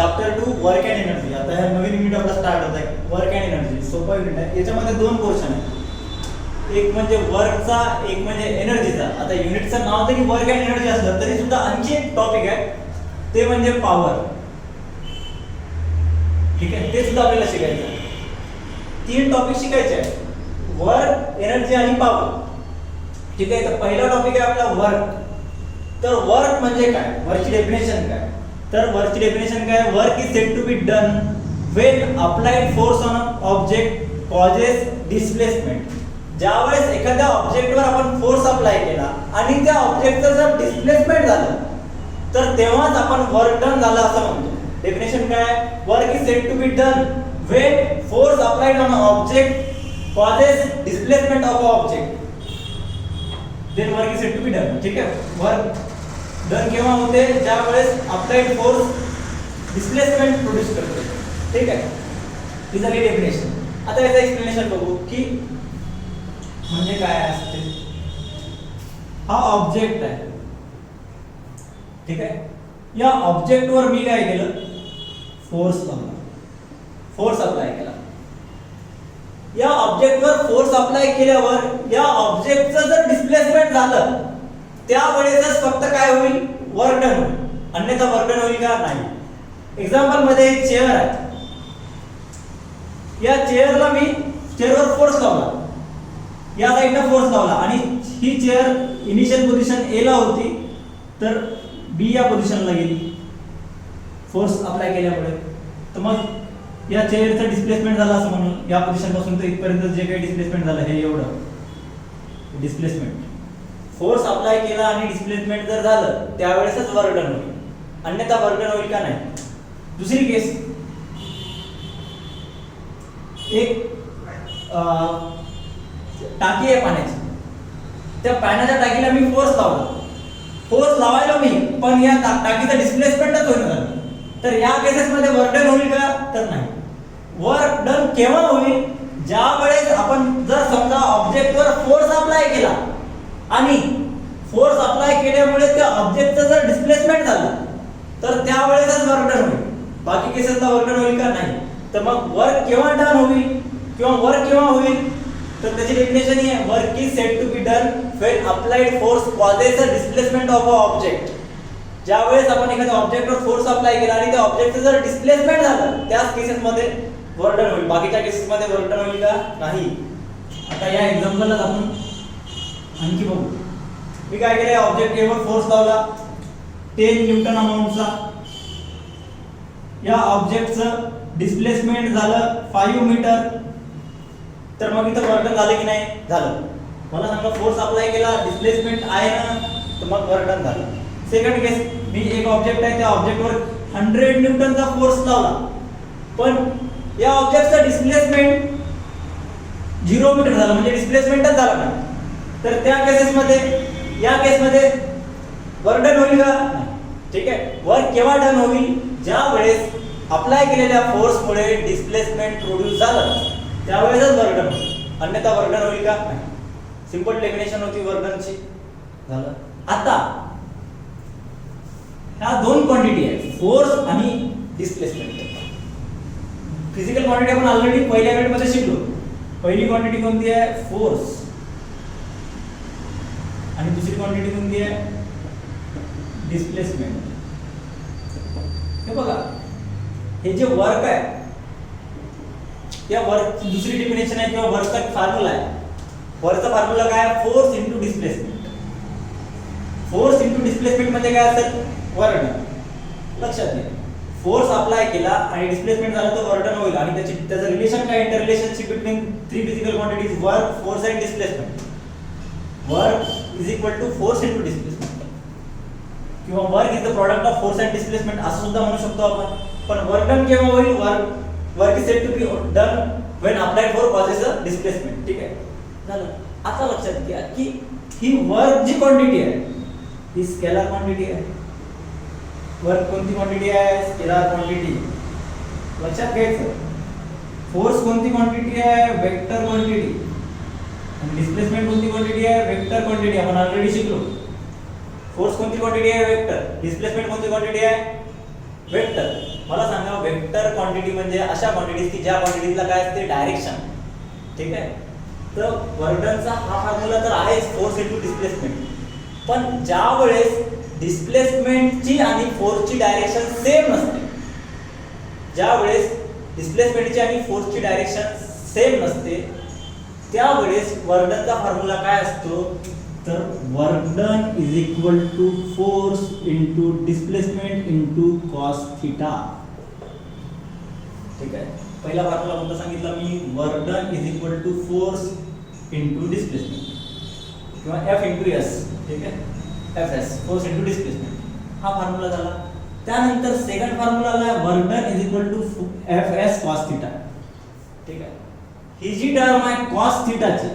Chapter 2 work and energy. आता हे नवीन unit आपला स्टार्ट होत आहे, वर्क अँड एनर्जी. सोपा युनिट आहे. याच्यामध्ये दोन पोर्शन आहेत, एक म्हणजे वर्कचा, एक म्हणजे एनर्जीचा. आता युनिटचं नाव जरी वर्क अँड एनर्जी असलं तरी सुद्धा आणखी एक टॉपिक आहे, ते म्हणजे पॉवर. ठीक आहे, ते सुद्धा आपल्याला शिकायचं आहे. 3 टॉपिक शिकायचे आहेत, वर्क, एनर्जी आणि पॉवर. ठीक आहे, तर पहिला टॉपिक आहे आपला वर्क. तर वर्क म्हणजे काय, वर्कची डेफिनेशन काय? तर वर्कची डेफिनेशन काय? Work is said to be done when applied force on a object causes displacement. ज्यावेळेस एखाद्या ऑब्जेक्टवर आपण फोर्स अप्लाय केला आणि त्या ऑब्जेक्टचं जर डिस्प्लेसमेंट झालं तर तेव्हाच आपण वर्क डन झालं असं म्हणतो. डेफिनेशन काय? Work is said to be done when force applied on a object causes displacement of a object, then work is said to be done. ठीक आहे, वर्क डन केव्हा होते? ज्या वेळेस अप्लाइड फोर्स डिस्प्लेसमेंट प्रोड्यूस करतो. ठीक आहे, ही झाली डेफिनेशन. आता याचं एक्सप्लेनेशन बघू की म्हणजे काय असते. हा ऑब्जेक्ट आहे, ठीक आहे. या ऑब्जेक्टवर मी काय केलं? फोर्स लावला, फोर्स अप्लाय केला. या ऑब्जेक्टवर फोर्स अप्लाय केल्यावर या ऑब्जेक्टचं जर डिस्प्लेसमेंट झालं त्यावेळेसच फक्त काय होईल? वर्क डन होईल, अन्यथा वर्क डन होईल का? नाही. एक्झाम्पल मध्ये एक चेअर आहे, या चेअरला मी चेअरवर फोर्स लावला, या साइडनं फोर्स लावला आणि ही चेअर इनिशियल पोझिशन ए ला होती तर बी या पोझिशनला गेली फोर्स अप्लाय केल्यामुळे. तर मग या चेअरचं डिस्प्लेसमेंट झालं असं म्हणून, या पोझिशन पासून तर इथपर्यंत जे काही डिस्प्लेसमेंट झालं हे एवढं डिस्प्लेसमेंट. फोर्स अप्लाय केला आणि डिस्प्लेसमेंट जर झालं त्यावेळेसच वर्क डन होईल, अन्यथा वर्क डन होईल का? नाही. दुसरी केस, एक टाकी आहे पाण्याची, त्या पाण्याच्या टाकीला मी फोर्स लावला, फोर्स लावायला मी, पण या टाकीचं डिस्प्लेसमेंटच होईना झालं. तर या केसेसमध्ये वर्क डन होईल का? तर नाही. वर्क डन केव्हा होईल? ज्या वेळेस आपण जर समजा ऑब्जेक्टवर फोर्स अप्लाय केला आणि फोर्स अप्लाय केल्यामुळे त्या ऑब्जेक्टचं जर डिस्प्लेसमेंट झालं तर त्यावेळेसच वर्क डन होईल. बाकी केसेसला वर्क डन होईल का? नाही. तर मग वर्क केव्हा डन होईल किंवा वर्क केव्हा होईल? तर त्याची डेफिनेशन ही आहे, work is said to be done when applied force causes a displacement of a object. ज्यावेळेस आपण एखाद्या ऑब्जेक्टवर फोर्स अप्लाय केला आणि त्या ऑब्जेक्टचं जर डिस्प्लेसमेंट झालं त्याच केसेसमध्ये वर्क डन होईल, बाकीच्या केसेसमध्ये वर्क डन होईल का? नाही. आता या एक्झाम्पलला आपण आणखी बघू. मी काय केलं? ऑब्जेक्ट ए वर फोर्स लावला 10 न्यूटन अमाउंटचा, या ऑब्जेक्टचं डिस्प्लेसमेंट झालं 5 मीटर. तर मग इथं वर्क डन झालं की नाही? झालं. मला सांगा, फोर्स अप्लाय केला, डिस्प्लेसमेंट आहे ना, तर मग वर्क डन झालं. सेकंड केस, मी एक ऑब्जेक्ट आहे, त्या ऑब्जेक्टवर 100 न्यूटनचा फोर्स लावला, पण या ऑब्जेक्टचं डिस्प्लेसमेंट 0 मीटर झालं, म्हणजे डिस्प्लेसमेंटच झाला नाही. तर त्या केसेसमध्ये, या केसमध्ये वर्क डन होईल का? ठीक आहे. वर्क केव्हा डन होईल? ज्या वेळेस अप्लाय केलेल्या फोर्समुळे डिस्प्लेसमेंट प्रोड्यूस झालं त्यावेळेसच वर्क डन होईल, अन्यथा वर्क डन होईल का? नाही. सिंपल डेफिनेशन होती वर्क डनची. झालं. आता ह्या दोन क्वांटिटी आहेत, फोर्स आणि डिस्प्लेसमेंट. फिजिकल क्वांटिटी आपण ऑलरेडी पहिल्या युनिटमध्ये शिकलो. पहिली क्वांटिटी कोणती आहे? फोर्स. आणि दुसरी क्वांटिटी कोणती आहे? डिस्प्लेसमेंट. हे बघा, हे जे वर्क आहे या वर्क दुसरी डेफिनेशन आहे किंवा वर्कचा फॉर्म्युला आहे. वर्कचा फॉर्म्युला काय? Force into displacement. Force into displacement म्हणजे काय असेल? Work done. लक्षात घ्या, फोर्स अप्लाय केला आणि डिस्प्लेसमेंट झालं तर वर्क डन होईल. आणि त्याचं रिलेशन काय? Inter relationship between 3 physical quantities, work, force and displacement. Work is equal to force into displacement, किंवा work is the product of force and displacement असं सुद्धा म्हणू शकतो आपण. पण वर्क डन केव्हा होईल? Work is said to be done when applied force causes a displacement. ठीक आहे, झालं. आता लक्षात घ्या की ही वर्क जी क्वांटिटी आहे ही स्केलर क्वांटिटी आहे. वर्क कोणती क्वांटिटी आहे? Scalar quantity. लक्षात घ्यायचं. फोर्स कोणती क्वांटिटी आहे? Vector quantity. आणि डिस्प्लेसमेंट कोणती क्वांटिटी आहे? Vector quantity. आपण ऑलरेडी शिकलो. फोर्स कोणती क्वांटिटी आहे? वेक्टर. डिस्प्लेसमेंट कोणती क्वांटिटी आहे? वेक्टर. मला सांगा वेक्टर क्वांटिटी म्हणजे अशा क्वांटिटीज की ज्या क्वांटिटीजला काय असते डायरेक्शन. ठीक आहे, तर वर्डनचा हा फॉर्म्युला तर आहेच फोर्स इनटू डिस्प्लेसमेंट, पण ज्या वेळेस डिस्प्लेसमेंटची आणि फोर्सची डायरेक्शन सेम नसते, ज्या वेळेस डिस्प्लेसमेंटची आणि फोर्सची डायरेक्शन सेम नसते त्यावेळेस वर्डनचा फॉर्म्युला काय असतो, तर work done is equal to force into displacement into cos theta. ठीक आहे, पहिला फॉर्म्युला कोणता सांगितला मी, work done is equal to force into displacement किंवा F इनटू S. ठीक आहे, Fs फोर्स इनटू डिस्प्लेसमेंट हा फॉर्म्युला झाला. त्यानंतर सेकंड फॉर्म्युला आला work done is equal to Fs cos theta. ठीक आहे, ही जी टर्म आहे cos थीटाची,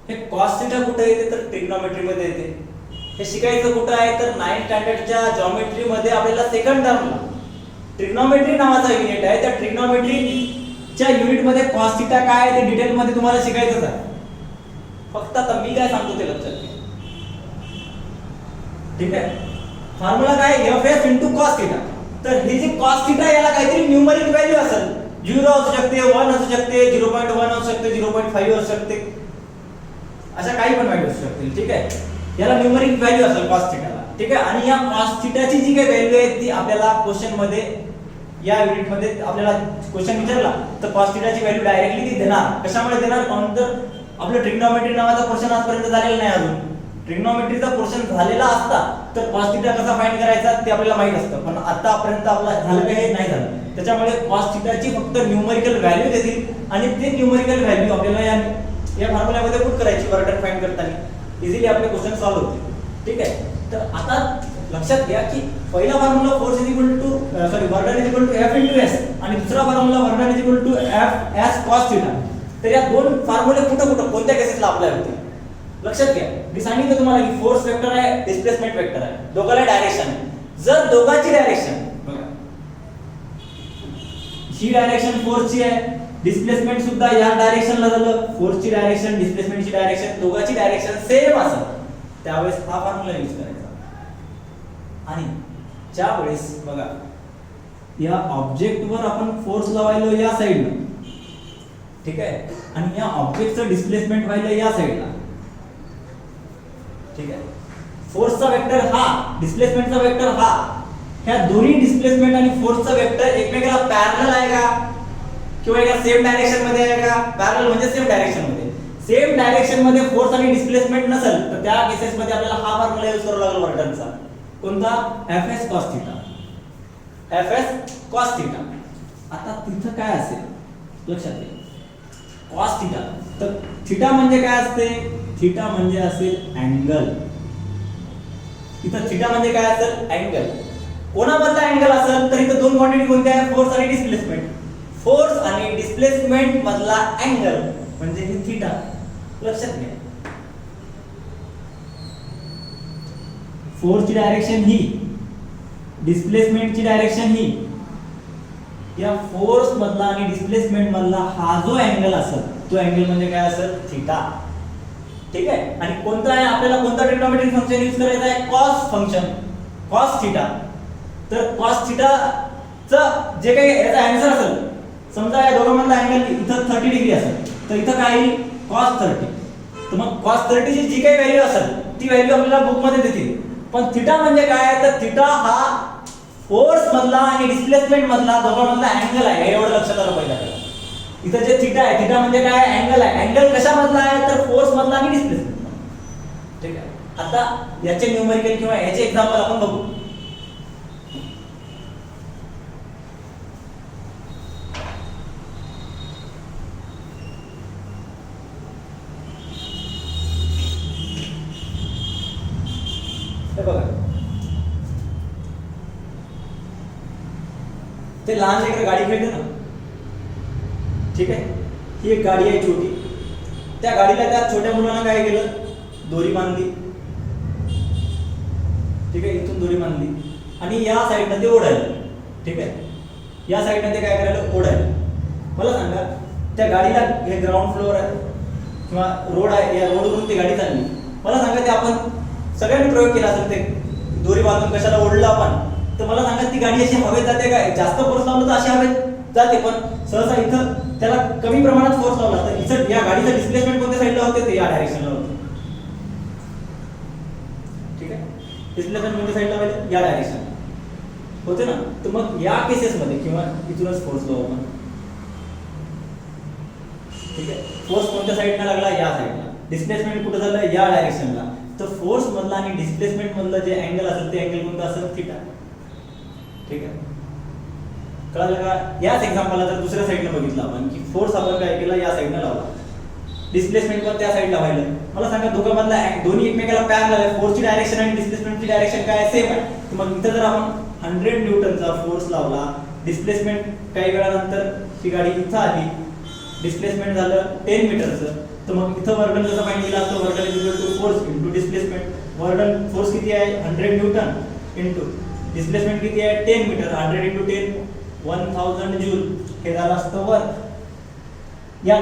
हे cos थीटा कुठे येते तर ट्रिग्नोमेट्री मध्ये येते. हे शिकायचं कुठे आहे तर 9th स्टँडर्डच्या जॉमेट्री मध्ये आपल्याला सेकंड टर्मला ट्रिग्नोमेट्री नावाचा युनिट आहे, त्या ट्रिग्नोमेट्रीच्या युनिट मध्ये cos थीटा काय आहे ते डिटेल मध्ये तुम्हाला शिकायचंच आहे. फक्त आता मी काय सांगतो ते लक्षात घ्या. ठीक आहे, फॉर्म्युला काय Fs इनटू cos थीटा. तर हे जे cos थीटा याला काहीतरी न्यूमरिक व्हॅल्यू असेल, 0 असू शकते, 1 असू शकते, 0.1 असू शकते, 0.5 असू शकते, अशा काही पण व्हॅल्यू असू शकतील. ठीक आहे, याला न्यूमरिक व्हॅल्यू असेल cos थीटाला. ठीक आहे, आणि या cos थीटाची जी काही व्हॅल्यू आहे ती आपल्याला क्वेश्चन मध्ये या युनिट मध्ये आपल्याला क्वेश्चन विचारला तर cos थीटाची व्हॅल्यू डायरेक्टली ती देणार. कशामुळे देणार, कारण तर आपलं ट्रिग्नोमेट्री नावाचा पोर्शन आजपर्यंत झालेला नाही. अजून ट्रिग्नोमेट्रीचा पोर्शन झालेला असता तर cos थीटा कसा फाइंड करायचा ते आपल्याला माहित असतं, पण आतापर्यंत आपला झालं का हे नाही झालं. त्याच्यामुळे cos थीटाची फक्त न्यूमरिकल व्हॅल्यू देतील आणि ते न्यूमरिकल व्हॅल्यू आपल्याला या फॉर्म्युल्यामध्ये पुट करायची वर्डन फाइंड करताना. इझिली आपले क्वेश्चन सॉल्व्ह होतील. ठीक आहे, तर आता लक्षात घ्या की पहिला formula force is equal to work done is equal to F into S आणि दुसरा formula work done is equal to F S cos theta. तर या दोन फॉर्म्युले कुठं कोणत्या केसेसला अप्लाय होतील लक्षात घ्या. मी सांगितलं तुम्हाला की फोर्स वेक्टर आहे, डिस्प्लेसमेंट वेक्टर आहे, दोघाला डायरेक्शन आहे. जर दोघांची डायरेक्शन बघा, ही डायरेक्शन फोर्सची आहे, डिस्प्लेसमेंट सुद्धा या डायरेक्शनला झालं, फोर्सची डायरेक्शन डिस्प्लेसमेंटची डायरेक्शन दोघांची डायरेक्शन सेम असेल त्यावेळेस हा फॉर्म्युला यूज करायचा. आणि ज्या वेळेस बघा या ऑब्जेक्टवर आपण फोर्स लावायलो या साइडला, ठीक आहे, आणि या ऑब्जेक्टचं डिस्प्लेसमेंट व्हायला या साइडला. ठीक आहे, फोर्सचा वेक्टर हा, डिस्प्लेसमेंटचा वेक्टर हा, ह्या दोन्ही डिस्प्लेसमेंट आणि फोर्सचा वेक्टर एकमेकाला पॅरलल आहे का किंवा एका सेम डायरेक्शन मध्ये आहे का. पॅरलल म्हणजे सेम डायरेक्शन मध्ये, सेम डायरेक्शन मध्ये फोर्स आणि डिस्प्लेसमेंट नसेल तर त्या केसेस मध्ये आपल्याला हा फॉर्म्युला यूज करावा लागेल वर्डनचा. कोणता, Fs cos theta. Fs cos theta. आता तिथं काय असेल लक्षात घ्या, cos थीटा. तर थीटा म्हणजे काय असते, थीटा म्हणजे असेल अँगल. इथं थीटा म्हणजे काय असेल, अँगल. कोणामधला अँगल असेल तर इथं दोन क्वांटिटी कोणत्या आहेत, फोर्स आणि डिस्प्लेसमेंट. फोर्स आणि डिस्प्लेसमेंट मधला अँगल म्हणजे ही थीटा. लक्षात घ्या, फोर्सची डायरेक्शन ही, डिस्प्लेसमेंटची डायरेक्शन ही. या फोर्स मधला आणि डिस्प्लेसमेंट मधला हा जो अँगल असेल तो अँगल म्हणजे काय असेल, थीटा. ठीक आहे, आणि कोणता आहे आपल्याला, कोणता ट्रिग्नोमेट्रिक फंक्शन यूज करायचा आहे, कॉस फंक्शन, कॉस थीटा. तर कॉस थीटा चा जे काही याचा आन्सर असेल, समजा या दोघांमधला अँगल इथं 30 डिग्री असेल तर इथं काय येईल, cos 30. तर मग cos 30 ची जी काही व्हॅल्यू असेल ती व्हॅल्यू आपल्याला बुक मध्ये देतील. पण थीटा म्हणजे काय, तर थीटा हा फोर्स मधला आणि डिस्प्लेसमेंट मधला दोघांमधला अँगल आहे. एवढं लक्षात आलं पाहिजे आपल्याला. इथं जे थीटा आहे, थीटा म्हणजे काय, अँगल आहे. अँगल कशामधला आहे तर फोर्स मधला आणि डिस्प्लेसमेंट. ठीक आहे, आता याचे न्यूमेरिकल किंवा याचे एक्झाम्पल आपण बघू. बघा, ते लहान लेकर गाडी खेळते ना, ठीक आहे, ही एक गाडी आहे छोटी. त्या गाडीला त्या छोट्या मुलानं काय केलं, दोरी बांधली. ठीक आहे, इथून दोरी बांधली आणि या साईडनं ते ओढायला. ठीक आहे, या साईडनं ते काय करायला, ओढायला. मला सांगा, त्या गाडीला हे ग्राउंड फ्लोअर आहे किंवा रोड आहे, या रोडवरून ती गाडी चालली. मला सांगा, ते आपण सगळ्यांनी प्रयोग केला असेल, ते दोरी बांधून कशाला ओढलं आपण, तर मला सांगा ती गाडी अशी हवेत जाते काय? जास्त फोर्स लावला तर अशी हवेत जाते, पण सहसा इथं त्याला कमी प्रमाणात फोर्स लावला तर इथं या गाडीचं डिस्प्लेसमेंट कोणत्या साईडला होते? ते या डायरेक्शनला होते. ठीक आहे, डिस्प्लेसमेंट कोणत्या साईडला होते? या डायरेक्शनला होते ना. तर मग या केसेसमध्ये किंवा इथूनच फोर्स लावू आपण. ठीक आहे, फोर्स कोणत्या साईडला लागला? या साईडला. डिस्प्लेसमेंट कुठे झालं? या डायरेक्शनला. तर फोर्स मधला आणि डिस्प्लेसमेंट मधला जे अँगल असेल ते अँगल कोणता असेल? थीटा. ठीक आहे, कळलं का? याच एक्झाम्पलला जर दुसऱ्या साईडला बघितलं आपण की फोर्स आपण काय केला? या साईडला लावला, डिस्प्लेसमेंट पण त्या साईडला व्हायला. मला सांगा दोघांमधला दोन्ही एकमेकाला पॅरलल आहे, फोर्सची डायरेक्शन आणि डिस्प्लेसमेंटची डायरेक्शन काय सेम आहे. तर मग इथं जर आपण 100 न्यूटनचा फोर्स लावला, डिस्प्लेसमेंट काही वेळानंतर ही गाडी इथं आली, डिस्प्लेसमेंट झालं 10 मीटरचं, तर मग इथं वर्क डन कसं फाइंड केला असतं? Work done equal to force into displacement. Work done force किती आहे? 100 न्यूटन इनटू डिस्प्लेसमेंट किती आहे? 10 मीटर. 100 into 10 1000 joule. हे झालं असतं वर्क. या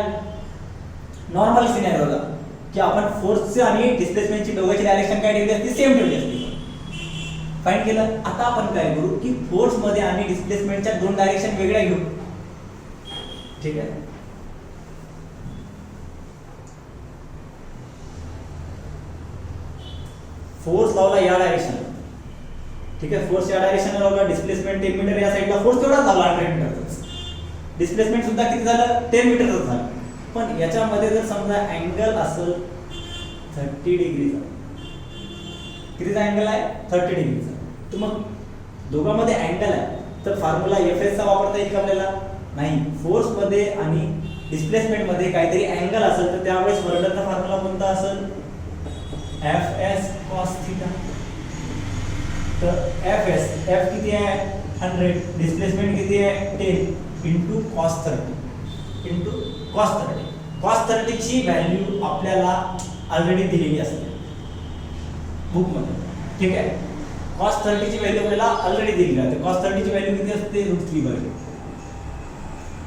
नॉर्मल सिनेरिओला की आपण फोर्सचे आणि डिस्प्लेसमेंटची दोघांची डायरेक्शन काय ठेवली असती? सेम ठेवली असती. फाइंड केलं. आता आपण काय करू की फोर्स मध्ये आणि डिस्प्लेसमेंटच्या दोन डायरेक्शन वेगळ्या घेऊ. ठीक आहे, फोर्स लावला या डायरेक्शन. ठीक आहे, फोर्स या डायरेक्शनला लावला, डिस्प्लेसमेंट 10 मीटर या साइडला, फोर्स तेवढाच लावला 100 मीटरचा. डिस्प्लेसमेंट सुद्धा किती झालं? 10 मीटरचं झालं. पण याच्यामध्ये जर समजा अँगल असेल 30 डिग्रीचा, कितीचा अँगल आहे? 30 डिग्रीचा. तर मग दोघांमध्ये अँगल आहे तर फॉर्म्युला Fs चा वापरता येईल का आपल्याला? नाही. फोर्स मध्ये आणि डिस्प्लेसमेंट मध्ये काहीतरी अँगल असेल तर त्यावेळेस वर्क डनचा फॉर्म्युला कोणता असेल? Fs cos theta. तर Fs, F किती आहे? 100, डिस्प्लेसमेंट किती आहे? 10 into cos 30 into cos 30. cos 30 ची व्हॅल्यू आपल्याला ऑलरेडी दिलेली असते बुक मध्ये. ठीक आहे, cos 30 ची व्हॅल्यू आपल्याला ऑलरेडी दिलेली आहे. cos 30 ची व्हॅल्यू किती असते? √3/2.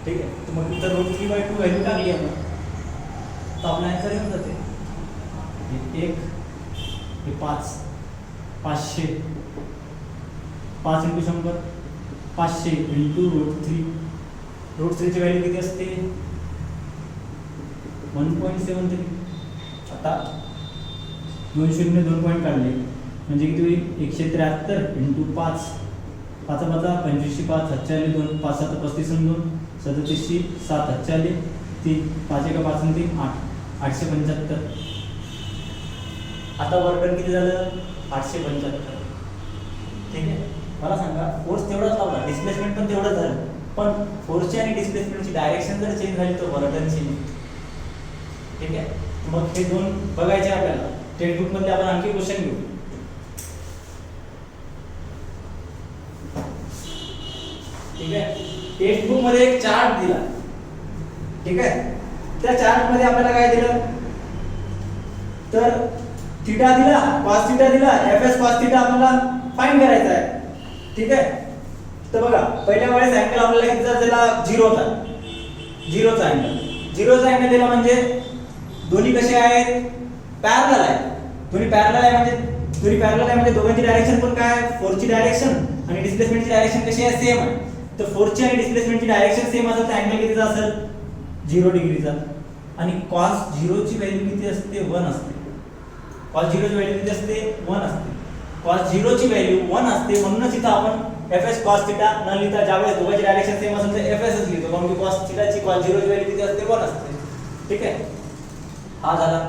ठीक आहे, तर मग इथं √3/2 व्हॅल्यू टाकली आपण तर आपला आन्सर येऊन जाते. हे 1 हे 5 500 5 × 100 500 × √3. √3 ची व्हॅल्यू किती असते? 1.73. आता 2 शून्य 2 पॉईंट काढले म्हणजे किती होईल? 173 × 5 5 25 5 7 2 5 7 35 2 37 7 7 3 5 1 5 3 8 875. आता वर्क डन किती झालं? 875. ठीक आहे, मला सांगा फोर्स तेवढाच लावला, डिस्प्लेसमेंट पण तेवढंच झालं, पण फोर्सची आणि डिस्प्लेसमेंटची डायरेक्शन जर चेंज झाली तर वर्क डन चेंज. ठीक आहे, मग हे दोन बघायचे आपल्याला. टेक्स्टबुक मध्ये आपण आणखी क्वेश्चन घेऊ. ठीक आहे, टेक्स्टबुक मध्ये एक चार्ट दिला. ठीक आहे, त्या चार्ट मध्ये आपल्याला काय दिलं? तर थीटा दिला, cos थीटा दिला, Fs cos थीटा आपल्याला फाइंड करायचा आहे. ठीक आहे, तर बघा पहिल्या वेळेस अँगल आपल्याला कितीचा दिला? 0 चा. 0 चा अँगल. 0 चा अँगल दिला म्हणजे दोन्ही कसे आहेत? पॅरलल आहेत. दोन्ही पॅरलल आहे म्हणजे दोघांची डायरेक्शन पण काय? फोर्सची डायरेक्शन आणि डिस्प्लेसमेंटची डायरेक्शन कशी आहे? सेम आहे. तर फोर्सची आणि डिस्प्लेसमेंटची डायरेक्शन सेम असेल तर अँगल कितीचा असेल? 0 डिग्रीचा. आणि cos 0 ची व्हॅल्यू किती असते? 1 असते. cos 0 ची व्हॅल्यू किती असते? 1 असते. cos 0 ची व्हॅल्यू 1 असते म्हणूनच इथं आपण Fs cos थीटा न लिहिता ज्यावेळेस दोघांची डायरेक्शन सेम असेल तर Fs च लिहितो, कारण की cos थीटा ची cos 0 ची व्हॅल्यू किती असते? 1 असते. ठीक आहे, हा झाला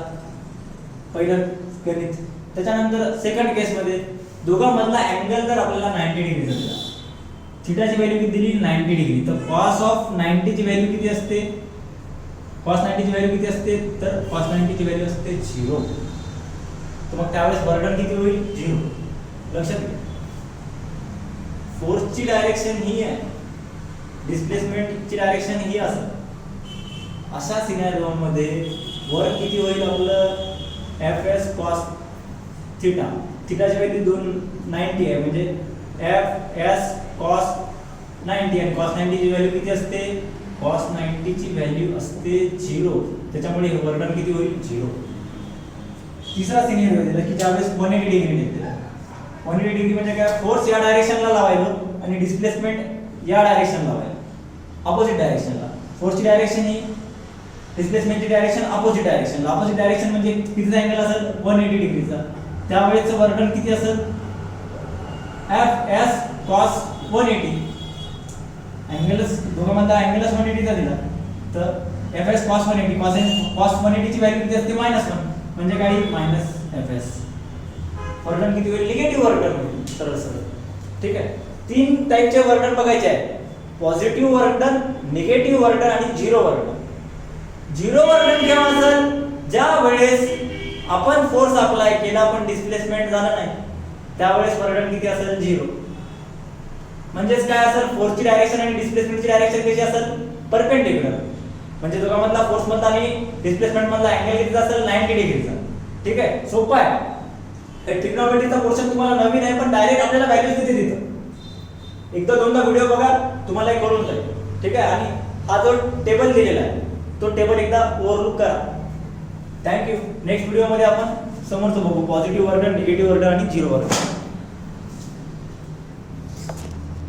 पहिलं गणित. त्याच्यानंतर सेकंड केस मध्ये दोघांमधला अँगल जर आपल्याला 90 डिग्री दिला, थीटाची व्हॅल्यू किती दिली? 90 डिग्री. तर cos ऑफ 90 ची व्हॅल्यू किती असते? cos 90 ची व्हॅल्यू किती असते? तर cos 90 ची व्हॅल्यू असते 0. तर मग त्यावेळेस वर्क डन किती होईल? 0. लक्षात घ्या, फोर्सची डायरेक्शन ही आहे, डिस्प्लेसमेंटची डायरेक्शन ही असेल. अशा सिनेरिओ मध्ये वर्क किती होईल आपलं? Fs cos theta. थीटाची व्हॅल्यू 90 आहे म्हणजे Fs cos 90 आणि cos 90 ची व्हॅल्यू किती असते? cos 90 ची व्हॅल्यू असते 0. त्याच्यामुळे वर्क डन किती होईल? 0. तिसरा सिनेरिओ दिला की ज्यावेळेस 180 डिग्री घेतलेला. 180 डिग्री म्हणजे काय, फोर्स या डायरेक्शनला लावायचं आणि डिस्प्लेसमेंट या डायरेक्शनला लावायचं, ऑपोजिट डायरेक्शनला. फोर्सची डायरेक्शन ही, डिस्प्लेसमेंटची डायरेक्शन ऑपोजिट डायरेक्शनला. ऑपोजिट डायरेक्शन म्हणजे कितीचा अँगल असेल, 180 डिग्रीचा. त्यावेळेचं वर्क डन किती असेल, Fs cos 180. अँगलच दोघांमधला अँगलच 180 चा दिला, तर Fs cos 180, cos 180 ची व्हॅल्यू किती असते, -1, म्हणजे काय, -Fs. वर्क डन किती होईल, निगेटिव्ह वर्क डन होईल, सरळ सरळ. ठीक आहे. 3 टाइपचे वर्क डन बघायचे आहेत, positive work done, negative work done आणि zero work done. Zero work done केव्हा असेल, ज्या वेळेस आपण फोर्स अप्लाय केला पण डिस्प्लेसमेंट झालं नाही, त्यावेळेस वर्क डन किती असेल, 0. म्हणजेच काय असेल, फोर्सची डायरेक्शन आणि डिस्प्लेसमेंटची डायरेक्शन कशी असेल, परपेंडिक्युलर. म्हणजे दोघांमधला फोर्स मधला आणि डिस्प्लेसमेंट मधला अँगल कितीचा असेल, 90 डिग्रीचा. ठीक आहे, सोपं आहे. ट्रिग्नोमेट्रीचा पोर्शन तुम्हाला नवीन आहे, पण डायरेक्ट आपल्याला व्हॅल्यूज किती देतं. एकदा दोनदा व्हिडिओ बघा, तुम्हाला हे कळून जाईल. ठीक आहे. आणि हा जो टेबल दिलेला आहे, तो टेबल एकदा ओव्हरलुक करा. थँक्यू. नेक्स्ट व्हिडिओमध्ये आपण समोरचं बघू, positive work done, negative work done आणि झिरो वर्क डन.